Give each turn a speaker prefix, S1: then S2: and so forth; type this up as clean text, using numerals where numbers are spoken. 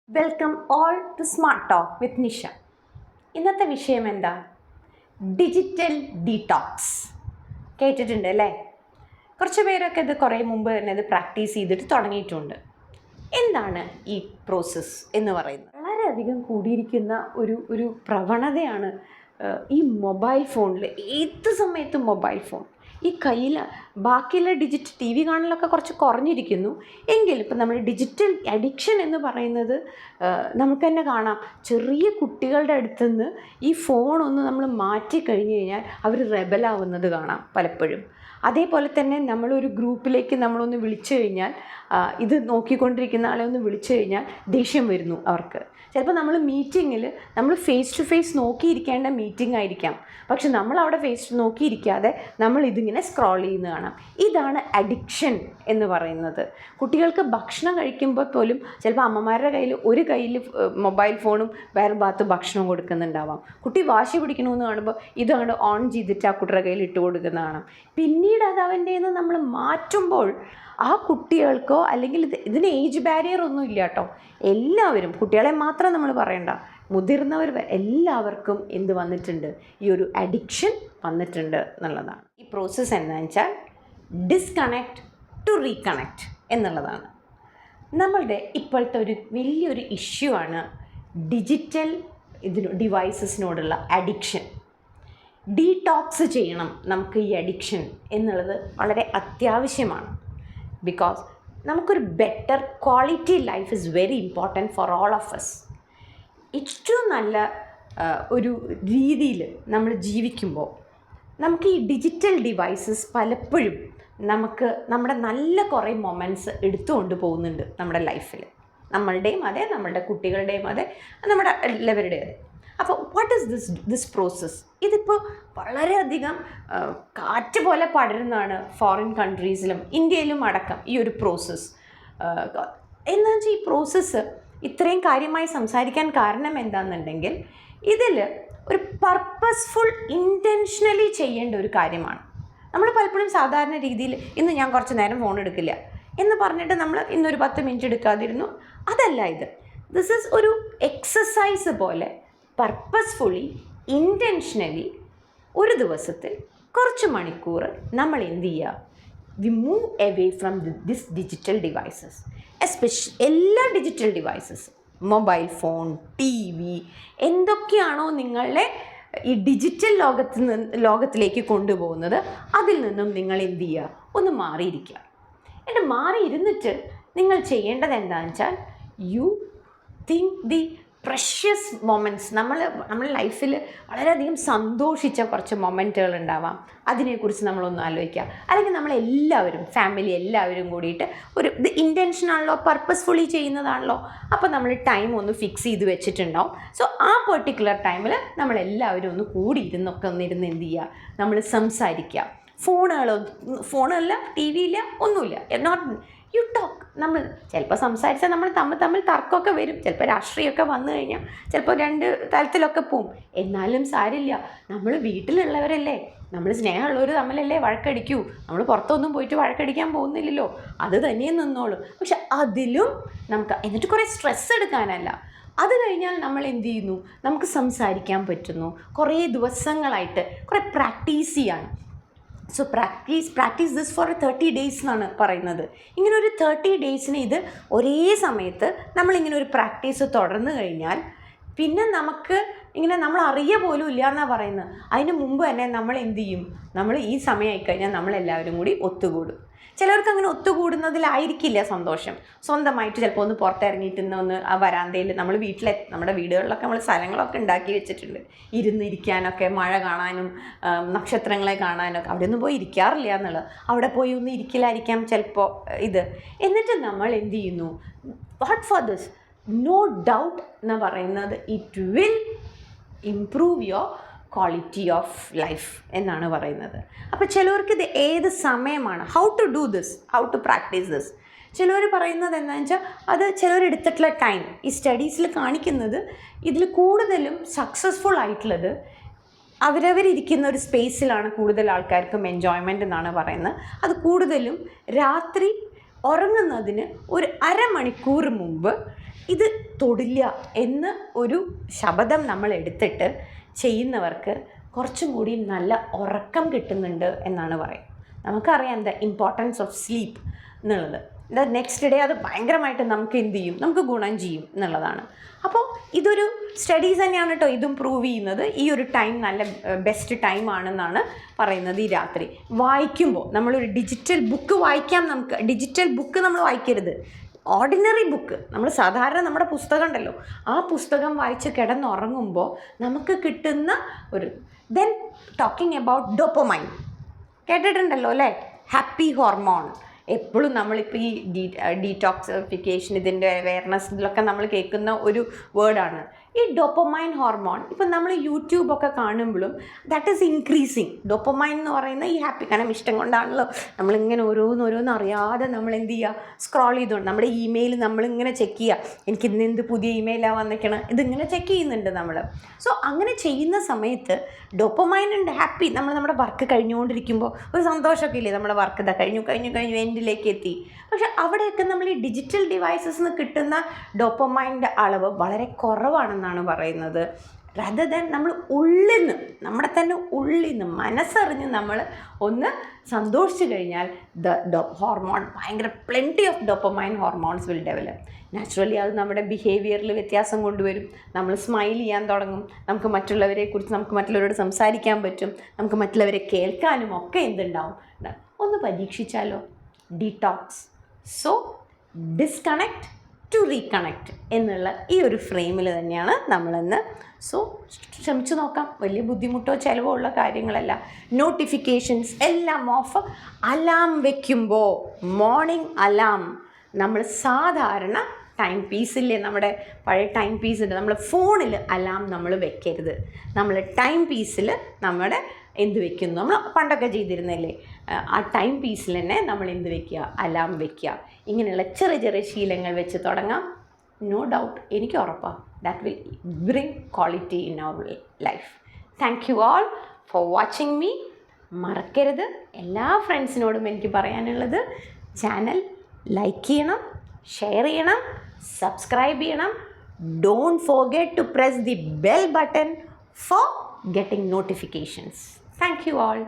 S1: Welcome all to smart talk with Nisha. ഇന്നത്തെ വിഷയം എന്താ? Digital detox. കേട്ടിട്ടുണ്ട് അല്ലേ? കുറച്ച് പേരൊക്കെ ഇത് കുറേ മുമ്പ് തന്നെ ഇത് പ്രാക്ടീസ് ചെയ്തിട്ട് തുടങ്ങിയിട്ടുണ്ട്. എന്താണ് ഈ പ്രോസസ്സ് എന്ന് പറയുന്നത്? വളരെയധികം കൂടിയിരിക്കുന്ന ഒരു പ്രവണതയാണ് ഈ മൊബൈൽ ഫോണിൽ. ഏത് സമയത്തും മൊബൈൽ ഫോൺ ഈ കയ്യിൽ. ബാക്കിയുള്ള ടി വി കാണലൊക്കെ കുറച്ച് കുറഞ്ഞിരിക്കുന്നു എങ്കിലും ഇപ്പം നമ്മൾ ഡിജിറ്റൽ അഡിക്ഷൻ എന്ന് പറയുന്നത് നമുക്ക് തന്നെ കാണാം. ചെറിയ കുട്ടികളുടെ അടുത്തുനിന്ന് ഈ ഫോണൊന്ന് നമ്മൾ മാറ്റി കഴിഞ്ഞ് കഴിഞ്ഞാൽ അവർ റെബലാവുന്നത് കാണാം പലപ്പോഴും. അതേപോലെ തന്നെ നമ്മളൊരു ഗ്രൂപ്പിലേക്ക് നമ്മളൊന്ന് വിളിച്ചു കഴിഞ്ഞാൽ, ഇത് നോക്കിക്കൊണ്ടിരിക്കുന്ന ആളെ ഒന്ന് വിളിച്ചു കഴിഞ്ഞാൽ ദേഷ്യം വരുന്നു അവർക്ക്. ചിലപ്പോൾ നമ്മൾ മീറ്റിങ്ങിൽ നമ്മൾ ഫേസ് ടു ഫേസ് നോക്കിയിരിക്കേണ്ട മീറ്റിംഗ് ആയിരിക്കാം, പക്ഷെ നമ്മൾ അവിടെ ഫേസ് നോക്കിയിരിക്കാതെ നമ്മൾ ഇതിങ്ങനെ സ്ക്രോൾ ചെയ്യുന്നത് കാണാം. ഇതാണ് അഡിക്ഷൻ എന്ന് പറയുന്നത്. കുട്ടികൾക്ക് ഭക്ഷണം കഴിക്കുമ്പോൾ പോലും ചിലപ്പോൾ അമ്മമാരുടെ ഒരു കയ്യിൽ മൊബൈൽ ഫോണും വേറെ ഭാഗത്ത് ഭക്ഷണവും കൊടുക്കുന്നുണ്ടാവാം. കുട്ടി വാശി പിടിക്കണമെന്ന് കാണുമ്പോൾ ഇതാണ് ഓൺ ചെയ്തിട്ട് ആ കുട്ടിയുടെ കയ്യിൽ ഇട്ട് കൊടുക്കുന്ന കാണാം. പിന്നീട് അത് അവൻ്റെ നിന്ന് നമ്മൾ മാറ്റുമ്പോൾ ആ കുട്ടികൾക്കോ അല്ലെങ്കിൽ ഇതിന് ഏജ് ബാരിയർ ഒന്നും ഇല്ല കേട്ടോ. എല്ലാവരും, കുട്ടികളെ മാത്രം നമ്മൾ പറയണ്ട, മുതിർന്നവർ എല്ലാവർക്കും എന്ത് വന്നിട്ടുണ്ട്, ഈ ഒരു അഡിക്ഷൻ വന്നിട്ടുണ്ട് എന്നുള്ളതാണ്. ഈ പ്രോസസ്സ് എന്താണെന്ന് വെച്ചാൽ ഡിസ്കണക്ട് ടു റീകണക്ട് എന്നുള്ളതാണ്. നമ്മളുടെ ഇപ്പോഴത്തെ ഒരു വലിയൊരു ഇഷ്യൂ ആണ് ഡിജിറ്റൽ ഡിവൈസസിനോടുള്ള അഡിക്ഷൻ. ഡീടോക്സ് ചെയ്യണം നമുക്ക് ഈ അഡിക്ഷൻ എന്നുള്ളത് വളരെ അത്യാവശ്യമാണ്. ബിക്കോസ് നമുക്കൊരു better quality life is very important for all of us. ഏറ്റവും നല്ല ഒരു രീതിയിൽ നമ്മൾ ജീവിക്കുമ്പോൾ നമുക്ക് ഈ ഡിജിറ്റൽ ഡിവൈസസ് പലപ്പോഴും നമ്മുടെ നല്ല കുറേ മൊമെൻറ്റ്സ് എടുത്തുകൊണ്ട് പോകുന്നുണ്ട് നമ്മുടെ ലൈഫിൽ. നമ്മളുടെയും അതെ, നമ്മളുടെ കുട്ടികളുടെയും അതെ, നമ്മുടെ എല്ലാവരുടെയും അതെ. അപ്പോൾ വാട്ട് ഈസ് ദിസ് പ്രോസസ്സ്? ഇതിപ്പോൾ വളരെയധികം കാറ്റ് പോലെ പടരുന്നതാണ് ഫോറിൻ കൺട്രീസിലും ഇന്ത്യയിലും അടക്കം ഈ ഒരു പ്രോസസ്സ്. എന്താണെന്ന് വെച്ചാൽ ഈ പ്രോസസ്സ് ഇത്രയും കാര്യമായി സംസാരിക്കാൻ കാരണം എന്താണെന്നുണ്ടെങ്കിൽ ഇതിൽ ഒരു പർപ്പസ്ഫുൾ ഇൻറ്റൻഷനലി ചെയ്യേണ്ട ഒരു കാര്യമാണ്. നമ്മൾ പലപ്പോഴും സാധാരണ രീതിയിൽ ഇന്ന് ഞാൻ കുറച്ച് നേരം ഫോൺ എടുക്കില്ല എന്ന് പറഞ്ഞിട്ട് നമ്മൾ ഇന്നൊരു 10 മിനിറ്റ് എടുക്കാതിരുന്നു. അതല്ല ഇത്. ദിസ് ഈസ് ഒരു എക്സസൈസ് പോലെ പർപ്പസ്ഫുള്ളി ഇൻറ്റൻഷനലി ഒരു ദിവസത്തിൽ കുറച്ച് മണിക്കൂർ നമ്മൾ എന്ത് ചെയ്യുക, we move away from this digital devices. എല്ലാ digital devices, mobile phone, TV, എന്തൊക്കെയാണോ നിങ്ങളെ ഈ ഡിജിറ്റൽ ലോകത്തിലേക്ക് കൊണ്ടുപോകുന്നത് അതിൽ നിന്നും നിങ്ങൾ എന്ത് ചെയ്യുക, ഒന്ന് മാറിയിരിക്കുക. എന്നിട്ട് മാറിയിരുന്നിട്ട് നിങ്ങൾ ചെയ്യേണ്ടത് എന്താണെന്ന് വെച്ചാൽ you think the precious moments. നമ്മൾ ലൈഫിൽ വളരെയധികം സന്തോഷിച്ച കുറച്ച് മൊമെൻറ്റുകൾ ഉണ്ടാവാം, അതിനെക്കുറിച്ച് നമ്മളൊന്ന് ആലോചിക്കുക. അല്ലെങ്കിൽ നമ്മളെല്ലാവരും ഫാമിലി എല്ലാവരും കൂടിയിട്ട് ഇത് ഇൻറ്റൻഷനാണല്ലോ, പർപ്പസ്ഫുള്ളി ചെയ്യുന്നതാണല്ലോ. അപ്പോൾ നമ്മൾ ടൈം ഒന്ന് ഫിക്സ് ചെയ്ത് വെച്ചിട്ടുണ്ടാവും. സോ ആ പെർട്ടിക്കുലർ ടൈമിൽ നമ്മളെല്ലാവരും ഒന്ന് കൂടി ഒന്നിരുന്ന് എന്ത് ചെയ്യുക, നമ്മൾ സംസാരിക്കുക. ഫോണല്ല, ടി വിയില്ല, ഒന്നുമില്ല. Not you talk. നമ്മൾ ചിലപ്പോൾ സംസാരിച്ചാൽ നമ്മൾ തമ്മിൽ തർക്കമൊക്കെ വരും. ചിലപ്പോൾ രാഷ്ട്രീയമൊക്കെ വന്നു കഴിഞ്ഞാൽ ചിലപ്പോൾ 2 തലത്തിലൊക്കെ പോവും. എന്നാലും സാരില്ല, നമ്മൾ വീട്ടിലുള്ളവരല്ലേ, നമ്മൾ സ്നേഹമുള്ളവർ തമ്മിലല്ലേ വഴക്കടിക്കൂ. നമ്മൾ പുറത്തൊന്നും പോയിട്ട് വഴക്കടിക്കാൻ പോകുന്നില്ലല്ലോ, അത് തന്നെ നിന്നോളൂ. പക്ഷെ അതിലും നമുക്ക് എന്നിട്ട് കുറേ സ്ട്രെസ് എടുക്കാനല്ല, അത് കഴിഞ്ഞാൽ നമ്മൾ എന്ത് ചെയ്യുന്നു, നമുക്ക് സംസാരിക്കാൻ പറ്റുന്നു. കുറേ ദിവസങ്ങളായിട്ട് കുറേ പ്രാക്ടീസ് ചെയ്യാണ്. So practice this four 30 days എന്നാണ് പറയുന്നത്. ഇങ്ങനെ ഒരു 30 daysന് ഇത് ഒരേ സമയത്ത് നമ്മളിങ്ങനെ ഒരു പ്രാക്ടീസ് തുടർന്ന് കഴിഞ്ഞാൽ പിന്നെ നമുക്ക് ഇങ്ങനെ നമ്മൾ അറിയ പോലും ഇല്ല എന്നാണ് പറയുന്നത്. അതിന് മുമ്പ് തന്നെ നമ്മൾ എന്ത് ചെയ്യും, നമ്മൾ ഈ സമയമായി കഴിഞ്ഞാൽ നമ്മളെല്ലാവരും കൂടി ഒത്തുകൂടും. ചിലർക്ക് അങ്ങനെ ഒത്തുകൂടുന്നതിലായിരിക്കില്ല സന്തോഷം. സ്വന്തമായിട്ട് ചിലപ്പോൾ ഒന്ന് പുറത്തിറങ്ങിയിട്ട് ഒന്ന് ആ വരാന്തയിൽ, നമ്മുടെ വീടുകളിലൊക്കെ നമ്മൾ സ്ഥലങ്ങളൊക്കെ ഉണ്ടാക്കി വെച്ചിട്ടുണ്ട് ഇരുന്നിരിക്കാനൊക്കെ, മഴ കാണാനും നക്ഷത്രങ്ങളെ കാണാനൊക്കെ. അവിടെ ഒന്നും പോയി ഇരിക്കാറില്ല എന്നുള്ളത്, അവിടെ പോയി ഒന്ന് ഇരിക്കലായിരിക്കാം ചിലപ്പോൾ ഇത്. എന്നിട്ട് നമ്മൾ എന്ത് ചെയ്യുന്നു, what for this, no doubt എന്ന് പറയുന്നത് it will improve your quality of life എന്നാണ് പറയുന്നത്. അപ്പോൾ ചിലവർക്ക് ഇത് ഏത് സമയമാണ്, how to do this, how to practice this. ചിലവർ പറയുന്നത് എന്താണെന്ന് വെച്ചാൽ അത് ചിലവരെടുത്തിട്ടുള്ള ടൈം ഈ സ്റ്റഡീസിൽ കാണിക്കുന്നത് ഇതിൽ കൂടുതലും സക്സസ്ഫുൾ ആയിട്ടുള്ളത് അവരവരിയ്ക്കുന്ന ഒരു സ്പേസിലാണ് കൂടുതൽ ആൾക്കാർക്കും എൻജോയ്മെൻ്റ് എന്നാണ് പറയുന്നത്. അത് കൂടുതലും രാത്രി ഉറങ്ങുന്നതിന് ഒരു അരമണിക്കൂർ മുമ്പ് ഇത് തൊടില്ല എന്ന് ഒരു ശപഥം നമ്മൾ എടുത്തിട്ട് ചെയ്യുന്നവർക്ക് കുറച്ചും കൂടി നല്ല ഉറക്കം കിട്ടുന്നുണ്ട് എന്നാണ് പറയുക. നമുക്കറിയാം ദ ഇമ്പോർട്ടൻസ് ഓഫ് സ്ലീപ്പ് എന്നുള്ളത്. നെക്സ്റ്റ് ഡേ അത് ഭയങ്കരമായിട്ട് നമുക്ക് എന്ത് ചെയ്യും, നമുക്ക് ഗുണം ചെയ്യും എന്നുള്ളതാണ്. അപ്പോൾ ഇതൊരു സ്റ്റഡീസ് തന്നെയാണ് കേട്ടോ ഇതും പ്രൂവ് ചെയ്യുന്നത്. ഈ ഒരു ടൈം നല്ല ബെസ്റ്റ് ടൈം ആണെന്നാണ് പറയുന്നത്. ഈ രാത്രി വായിക്കുമ്പോൾ നമ്മളൊരു ഡിജിറ്റൽ ബുക്ക് വായിക്കാം. നമുക്ക് ഡിജിറ്റൽ ബുക്ക് നമ്മൾ വായിക്കരുത്, ഓർഡിനറി ബുക്ക്, നമ്മൾ സാധാരണ നമ്മുടെ പുസ്തകം ഉണ്ടല്ലോ, ആ പുസ്തകം വായിച്ച് കിടന്നുറങ്ങുമ്പോൾ നമുക്ക് കിട്ടുന്ന ഒരു ദെൻ ടോക്കിംഗ് അബൌട്ട് ഡോപ്പമൈൻ കേട്ടിട്ടുണ്ടല്ലോ അല്ലേ, ഹാപ്പി ഹോർമോൺ. എപ്പോഴും നമ്മളിപ്പോൾ ഈ ഡീടോക്സിഫിക്കേഷൻ ഇതിൻ്റെ അവെയർനെസ് ഇതിലൊക്കെ നമ്മൾ കേൾക്കുന്ന ഒരു വേർഡാണ് ഈ ഡോപ്പമൈൻ ഹോർമോൺ. ഇപ്പം നമ്മൾ യൂട്യൂബൊക്കെ കാണുമ്പോഴും ദാറ്റ് ഈസ് ഇൻക്രീസിങ്. ഡോപ്പമൈൻ എന്ന് പറയുന്ന ഈ ഹാപ്പി, കാരണം ഇഷ്ടം കൊണ്ടാണല്ലോ നമ്മളിങ്ങനെ ഓരോന്ന് അറിയാതെ നമ്മൾ എന്ത് ചെയ്യുക, സ്ക്രോൾ ചെയ്തുകൊണ്ട് നമ്മുടെ ഇമെയിൽ നമ്മളിങ്ങനെ ചെക്ക് ചെയ്യുക, എനിക്ക് ഇന്ന് എന്ത് പുതിയ ഇമെയിലാണ് വന്നിരിക്കണം, ഇതിങ്ങനെ ചെക്ക് ചെയ്യുന്നുണ്ട് നമ്മൾ. സോ അങ്ങനെ ചെയ്യുന്ന സമയത്ത് ഡോപ്പമൈൻ ഉണ്ട്, ഹാപ്പി. നമ്മൾ നമ്മുടെ വർക്ക് കഴിഞ്ഞുകൊണ്ടിരിക്കുമ്പോൾ ഒരു സന്തോഷമൊക്കെ ഇല്ലേ, നമ്മുടെ വർക്ക് ഇതാ കഴിഞ്ഞു എൻഡിലേക്ക് എത്തി. പക്ഷെ അവിടെയൊക്കെ നമ്മൾ ഈ ഡിജിറ്റൽ ഡിവൈസസിൽ നിന്ന് കിട്ടുന്ന ഡോപ്പമൈൻ്റെ അളവ് വളരെ കുറവാണെന്നാണ് പറയുന്നത്. റദർ ദാൻ നമ്മൾ ഉള്ളിൽ നിന്ന്, നമ്മുടെ തന്നെ ഉള്ളിൽ നിന്ന് മനസ്സറിഞ്ഞ് നമ്മൾ ഒന്ന് സന്തോഷിച്ചു കഴിഞ്ഞാൽ ഹോർമോൺ ഭയങ്കര plenty of dopamine hormones will develop. Naturally അത് നമ്മുടെ ബിഹേവിയറിൽ വ്യത്യാസം കൊണ്ടുവരും. നമ്മൾ സ്മൈൽ ചെയ്യാൻ തുടങ്ങും, നമുക്ക് മറ്റുള്ളവരെക്കുറിച്ച് നമുക്ക് മറ്റുള്ളവരോട് സംസാരിക്കാൻ പറ്റും, നമുക്ക് മറ്റുള്ളവരെ കേൾക്കാനും ഒക്കെ എന്തുണ്ടാവും. ഒന്ന് പരീക്ഷിച്ചാലോ, detox. So disconnect to reconnect എന്നുള്ള ഈ ഒരു ഫ്രെയിമിൽ തന്നെയാണ് നമ്മളിന്ന്. സോ ശ്രമിച്ചു നോക്കാം, വലിയ ബുദ്ധിമുട്ടോ ചിലവോ ഉള്ള കാര്യങ്ങളല്ല. നോട്ടിഫിക്കേഷൻസ് എല്ലാം ഓഫ്. അലാം വയ്ക്കുമ്പോൾ മോർണിംഗ് അലാം നമ്മൾ സാധാരണ ടൈം പീസില്ലേ, നമ്മുടെ പഴയ ടൈം പീസുണ്ട്, നമ്മൾ ഫോണിൽ അലാം നമ്മൾ വെക്കരുത്. നമ്മൾ ടൈം പീസിൽ നമ്മുടെ എന്ത് വെക്കുന്നു, നമ്മൾ പണ്ടൊക്കെ ചെയ്തിരുന്നില്ലേ, ആ ടൈം പീസിൽ തന്നെ നമ്മൾ എന്ത് വെക്കുക, അലാം വെക്കുക. ഇങ്ങനെയുള്ള ചെറിയ ശീലങ്ങൾ വെച്ച് തുടങ്ങാം. നോ ഡൗട്ട്, എനിക്ക് ഉറപ്പാണ് that will bring quality in our life. Thank you all for watching me. മറക്കരുത്, എല്ലാ ഫ്രണ്ട്സിനോടും എനിക്ക് പറയാനുള്ളത്, ചാനൽ ലൈക്ക് ചെയ്യണം, ഷെയർ ചെയ്യണം, സബ്സ്ക്രൈബ് ചെയ്യണം. Don't forget to press the bell button for getting notifications. Thank you all.